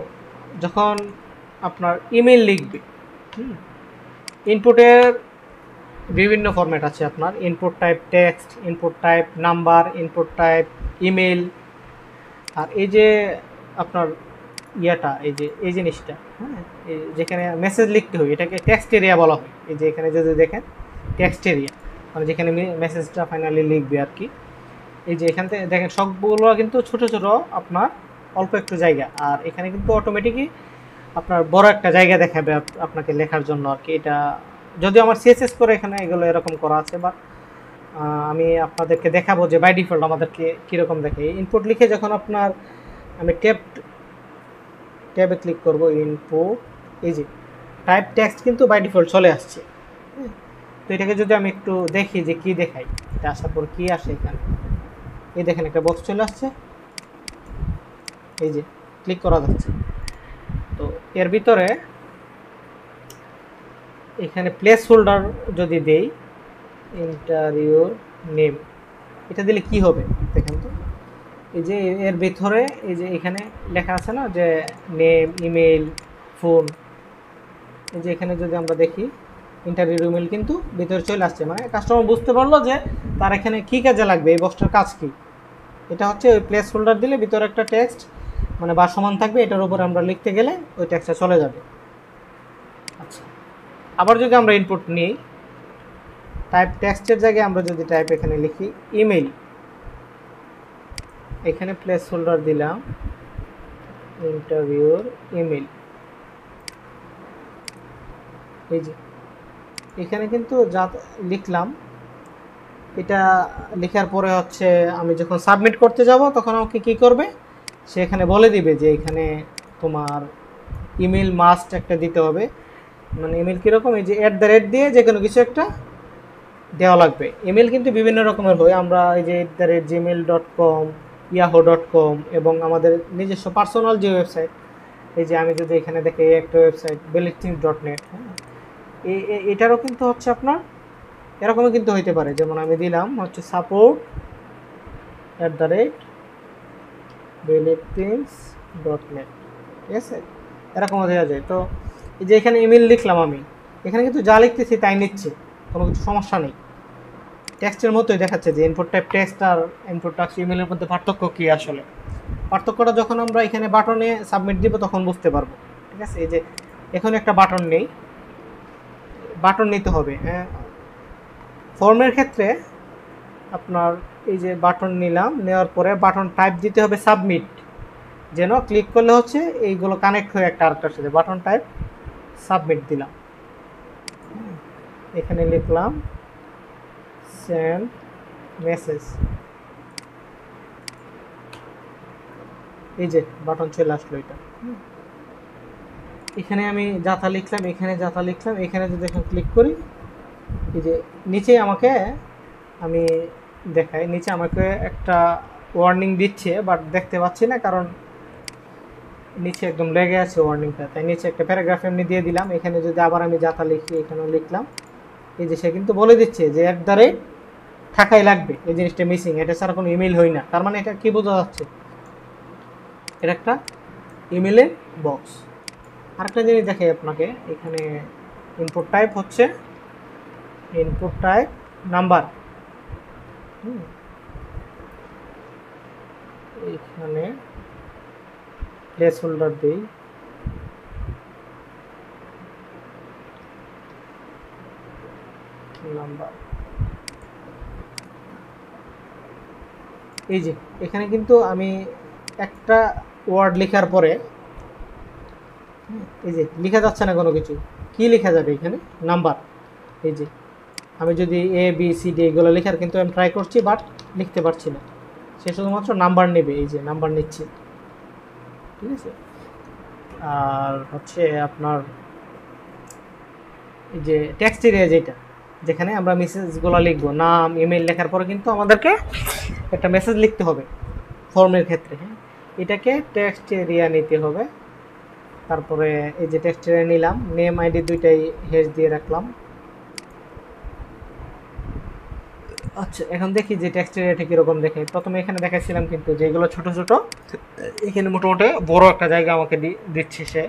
যখন আপনার ইমেল লিখবে, ইনপুটের বিভিন্ন ফরম্যাট আছে আপনার, input type text, input type number, input type email. আর এই যে আপনার ইয়াটা, এই যে এই জিনিসটা, হ্যাঁ, যেখানে মেসেজ লিখতে হয় এটাকে টেক্সট এরিয়া বলা হয়। এই যে এখানে যদি দেখেন টেক্সট এরিয়া, মানে যেখানে মেসেজটা ফাইনালি লিখবে আর কি। এই যে এখান থেকে দেখেন সবগুলো কিন্তু ছোট ছোট আপনার অল্প একটু জায়গা, আর এখানে কিন্তু অটোমেটিকই আপনার বড় একটা জায়গা দেখাবে আপনাকে লেখার জন্য আর কি। এটা যদিও আমার CSS করে এখানে এগুলো এরকম করা আছে, বা আমি আপনাদেরকে দেখাবো যে বাই ডিফল্ট আমাদেরকে কীরকম দেখে। ইনপুট লিখে যখন আপনার আমি ট্যাবে ক্লিক করব, ইনপুট, এই যে টাইপ টেক্সট কিন্তু বাই ডিফল্ট চলে আসছে। তো এটাকে যদি আমি একটু দেখি যে কি দেখাই, এটা আসার পর কি আসে এখানে, এই দেখেন একটা বক্স চলে আসছে, এই যে ক্লিক করা যাচ্ছে। তো এর ভিতরে এখানে প্লেস হোল্ডার যদি দেই, ইন্টারভিউ নেম, এটা দিলে কি হবে দেখেন তো। এই যে এর ভিতরে এই যে এখানে লেখা আছে না যে নেম, ইমেল, ফোন, এই যে এখানে যদি আমরা দেখি ইন্টারভিউ ইমেল কিন্তু ভিতরে চলে আসছে, মানে কাস্টমার বুঝতে পারলো যে তার এখানে কী কাজে লাগবে, এই বক্সটার কাজ কী। এটা হচ্ছে ওই প্লেস হোল্ডার দিলে ভিতরে একটা টেক্সট মানে বা সমান থাকবে, এটার উপর আমরা লিখতে গেলে ওই টেক্সটটা চলে যাবে। আচ্ছা, আবার যদি আমরা ইনপুট নিই, টাইপ টেক্সটের জায়গায় আমরা যদি টাইপ এখানে লিখি ইমেল, এখানে প্লেস হোল্ডার দিলাম ইন্টারভিউর ইমেল, এই যে এখানে কিন্তু যা লিখলাম, এটা লেখার পরে হচ্ছে আমি যখন সাবমিট করতে যাব তখন আমাকে কী করবে, সে এখানে বলে দিবে যে এখানে তোমার ইমেল মাস্ট একটা দিতে হবে। মানে ইমেল কীরকম, এই যে @ দিয়ে যে কোনো কিছু একটা দেওয়া লাগবে। ইমেল কিন্তু বিভিন্ন রকমের হয়, আমরা এই যে @gmail.com, yahoo.com এবং আমাদের নিজস্ব পার্সোনাল যে ওয়েবসাইট, এই যে আমি যদি এখানে দেখি একটা ওয়েবসাইট belithings.net, হ্যাঁ, এটারও কিন্তু হচ্ছে আপনার এরকমই কিন্তু হইতে পারে। যেমন আমি দিলাম হচ্ছে support@belithings.net, ঠিক আছে, এরকমও দেওয়া যায়। তো এই যে এখানে ইমেল লিখলাম আমি, এখানে কিন্তু যা লিখতেছি তাই নিচ্ছে, কোনো কিছু সমস্যা নেই, টেক্সটের মতোই দেখাচ্ছে। যে ইনপুট টাইপ টেক্সট আর ইনপুট টাইপ ইমেলের মধ্যে পার্থক্য কী, আসলে পার্থক্যটা যখন আমরা এখানে বাটনে সাবমিট দিব তখন বুঝতে পারবো, ঠিক আছে। এই যে এখানে একটা বাটন নেই, বাটন নিতে হবে, হ্যাঁ। ফর্মের ক্ষেত্রে আপনার এই যে বাটন নিলাম, নেওয়ার পরে বাটন টাইপ দিতে হবে সাবমিট, যেন ক্লিক করলে হচ্ছে এইগুলো কানেক্ট হয়ে একটা আরেকটার সাথে। বাটন টাইপ সাবমিট দিলাম, এখানে লিখলাম সেন্ড মেসেজ, এই যে বাটন চলে আসলো এটা। এখানে আমি যাতা লিখলাম, এখানে যাতা লিখলাম, এখানে যদি এখন ক্লিক করি, এই যে নিচে আমাকে আমি দেখাই, নিচে আমাকে একটা ওয়ার্নিং দিচ্ছে, বাট দেখতে পাচ্ছি না কারণ নিচে একদম লেগে আছে ওয়ার্নিংটা, তাই নিচে একটা প্যারাগ্রাফ এমনি দিয়ে দিলাম। এখানে যদি আবার আমি যাতা লিখি, এখানেও লিখলাম, এই যে সে কিন্তু বলে দিচ্ছে যে থাকাই লাগবে, এই জিনিসটা মিসিং, এটা ছাড়া কোনো ইমেল হয় না। তার মানে এটা কি বোঝা যাচ্ছে, এটা একটা ইমেলের বক্স। আরেকটা জিনিস দেখাই আপনাকে, এখানে ইনপুট টাইপ হচ্ছে ইনপুট টাইপ নাম্বার, এখানে প্লেস হোল্ডার দিই, নাম্বার, এই যে এখানে কিন্তু আমি একটা ওয়ার্ড লেখার পরে এই যে লেখা যাচ্ছে না কোনো কিছু, কি লেখা যাবে এখানে, নাম্বার। এই যে আমি যদি ABCD এগুলো লেখার কিন্তু আমি ট্রাই করছি, বাট লিখতে পারছি না, সে শুধুমাত্র নাম্বার নেবে, এই যে নাম্বার নিচ্ছে, ঠিক আছে। আর হচ্ছে আপনার এই যে টেক্সট এরিয়া, যেটা যেখানে আমরা মেসেজগুলো লিখবো, নাম, ইমেল লেখার পরে কিন্তু আমাদেরকে একটা মেসেজ লিখতে হবে ফর্মের ক্ষেত্রে, হ্যাঁ, এটাকে টেক্সট এরিয়া নিতে হবে। তারপরে এই যে টেক্সট এরিয়া নিলাম, নেম আইডি দুইটাই হ্যাশ দিয়ে রাখলাম। আচ্ছা, এখন দেখি যে টেক্সট এরিয়াটা কীরকম দেখে। প্রথমে এখানে দেখাচ্ছিলাম কিন্তু যেগুলো ছোট ছোট, এখানে মোটামুটি বড় একটা জায়গা আমাকে দিচ্ছে সে।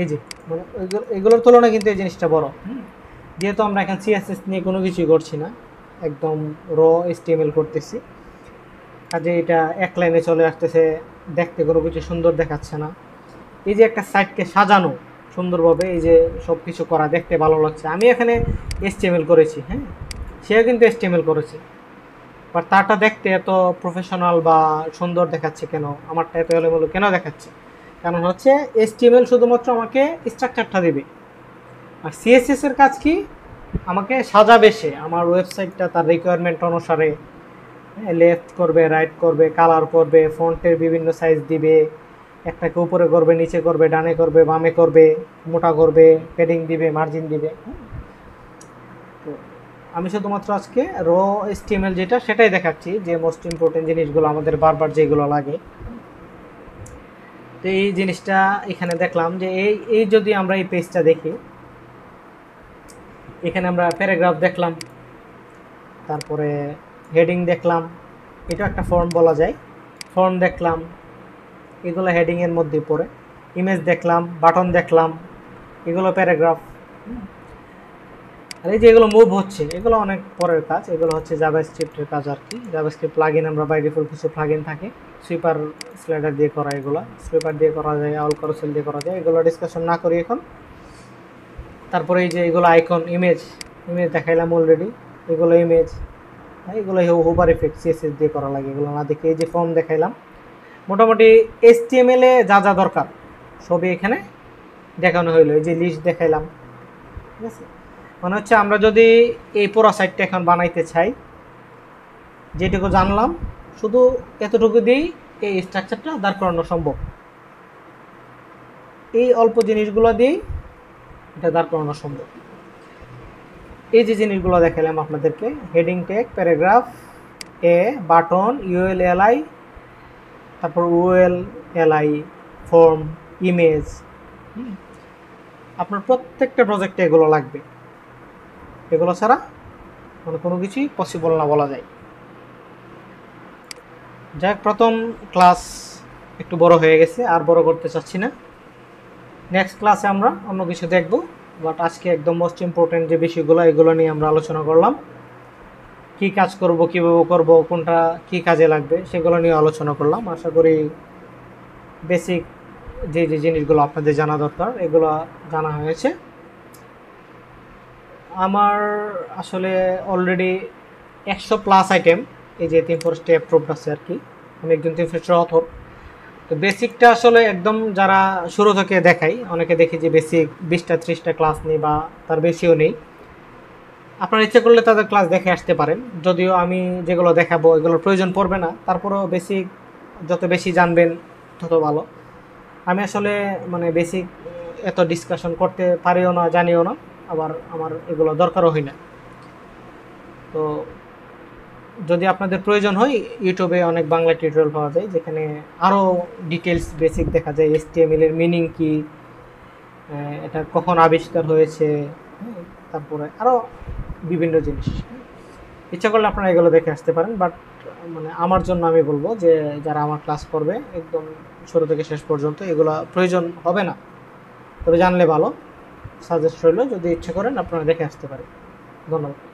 এই যে মানে এগুলোর তুলনায় কিন্তু এই জিনিসটা বড়, যেহেতু আমরা এখন CSS নিয়ে কোনো কিছুই করছি না, একদম HTML করতেছি, কাজে এটা এক লাইনে চলে আসতেছে, দেখতে কোনো কিছু সুন্দর দেখাচ্ছে না। এই যে একটা সাইটকে সাজানো সুন্দরভাবে, এই যে সব কিছু করা, দেখতে ভালো লাগছে। আমি এখানে HTML করেছি, হ্যাঁ, সেও কিন্তু HTML করেছে, বাট তারটা দেখতে এত প্রফেশনাল বা সুন্দর দেখাচ্ছে কেন, আমারটা এত এলোমেলো কেন দেখাচ্ছে? কারণ হচ্ছে HTML শুধুমাত্র আমাকে স্ট্রাকচারটা দেবে, আর CSS এর কাজ কি, আমাকে সাজাবে সে আমার ওয়েবসাইটটা তার রিকোয়ারমেন্ট অনুসারে, লেফট করবে, রাইট করবে, কালার করবে, ফন্টের বিভিন্ন সাইজ দিবে, একটাকে উপরে করবে, নিচে করবে, ডানে করবে, বামে করবে, মোটা করবে, প্যাডিং দিবে, মার্জিন দিবে। তো আমি শুধুমাত্র আজকে HTML যেটা সেটাই দেখাচ্ছি, যে মোস্ট ইম্পর্টেন্ট জিনিসগুলো আমাদের বারবার যেগুলো লাগে। তো এই জিনিসটা এখানে দেখলাম যে এই যদি আমরা এই পেজটা দেখি, এখানে আমরা প্যারাগ্রাফ দেখলাম, তারপরে হেডিং দেখলাম, এটা একটা ফর্ম বলা যায়, ফর্ম দেখলাম, এগুলো হেডিংয়ের মধ্যে পড়ে। ইমেজ দেখলাম, বাটন দেখলাম, এগুলো প্যারাগ্রাফ। আর এই যে এগুলো মুভ হচ্ছে, এগুলো অনেক পরের কাজ, এগুলো হচ্ছে জাভাস্ক্রিপ্টের কাজ আর কি। জাভাস্ক্রিপ্ট প্লাগইন আমরা বাই ডিফল্ট কিছু প্লাগইন থাকে, সুইপার স্লাইডার দিয়ে করা, এগুলো সুইপার দিয়ে করা যায়, অল কারুসেল দিয়ে করা যায়, এগুলো ডিসকাশন না করি এখন। তারপরে এই যে এগুলো আইকন, ইমেজ দেখাইলাম অলরেডি, এগুলো ইমেজ, এগুলো হোভার ইফেক্ট সিএসএস দিয়ে করা লাগে, এগুলো না দেখে এই যে ফর্ম দেখাইলাম। মোটামুটি HTML এ যা যা দরকার সবই এখানে দেখানো হইলো। এই যে লিস্ট দেখাইলাম, ঠিক আছে। মানে হচ্ছে আমরা যদি এই পুরো সাইটটা এখন বানাইতে চাই, যেটুকু জানলাম শুধু এতটুকু দিয়েই এই স্ট্রাকচারটা দাঁড় করানো সম্ভব। এই অল্প জিনিসগুলো দিয়েই এটা দাঁড় করানো সম্ভব। এই যে জিনিসগুলো দেখালাম আপনাদেরকে, heading tag, paragraph, button, ULLI, তারপর OLLI, ফর্ম, ইমেজ, আপনার প্রত্যেকটা প্রজেক্টে এগুলো লাগবে। এগুলো ছাড়া মানে কোনো কিছুই পসিবল না বলা যায়। যাই হোক, প্রথম ক্লাস একটু বড় হয়ে গেছে, আর বড় করতে চাচ্ছি না। নেক্সট ক্লাসে আমরা অন্য কিছু দেখব, বাট আজকে একদম মোস্ট ইম্পর্টেন্ট যে বিষয়গুলো, এগুলো নিয়ে আমরা আলোচনা করলাম। কি কাজ করব, কীভাবে করব, কোনটা কি কাজে লাগবে, সেগুলো নিয়ে আলোচনা করলাম। আশা করি বেসিক যে যে জিনিসগুলো আপনাদের জানা দরকার এগুলো জানা হয়েছে। আমার আসলে অলরেডি 100+ আইটেম এই যে থিম ফরেস্টে অ্যাপ্রুভড আছে আর কি। আমি একজন থিম ফরেস্টের অথর। তো বেসিকটা আসলে একদম যারা শুরু থেকে দেখাই, অনেকে দেখি যে বেসিক 20টা 30টা ক্লাস নেই বা তার বেশিও নেই। আপনারা ইচ্ছে করলে তাদের ক্লাস দেখে আসতে পারেন, যদিও আমি যেগুলো দেখাবো এগুলোর প্রয়োজন পড়বে না। তারপরেও বেসিক যত বেশি জানবেন তত ভালো। আমি আসলে মানে বেসিক এত ডিসকাশন করতে পারিও না, জানিও না, আবার আমার এগুলো দরকারও হয় না। তো যদি আপনাদের প্রয়োজন হয়, ইউটিউবে অনেক বাংলা টিউটোরিয়াল পাওয়া যায়, যেখানে আরও ডিটেলস বেসিক দেখা যায়, HTML এর মিনিং কি, এটা কখন আবিষ্কার হয়েছে, তারপরে আরও বিভিন্ন জিনিস। ইচ্ছা করলে আপনারা এগুলো দেখে আসতে পারেন, বাট মানে আমার জন্য আমি বলবো যে যারা আমার ক্লাস করবে একদম শুরু থেকে শেষ পর্যন্ত এগুলো প্রয়োজন হবে না, তবে জানলে ভালো। সাজেস্ট রইল, যদি ইচ্ছে করেন আপনারা দেখে আসতে পারেন। ধন্যবাদ।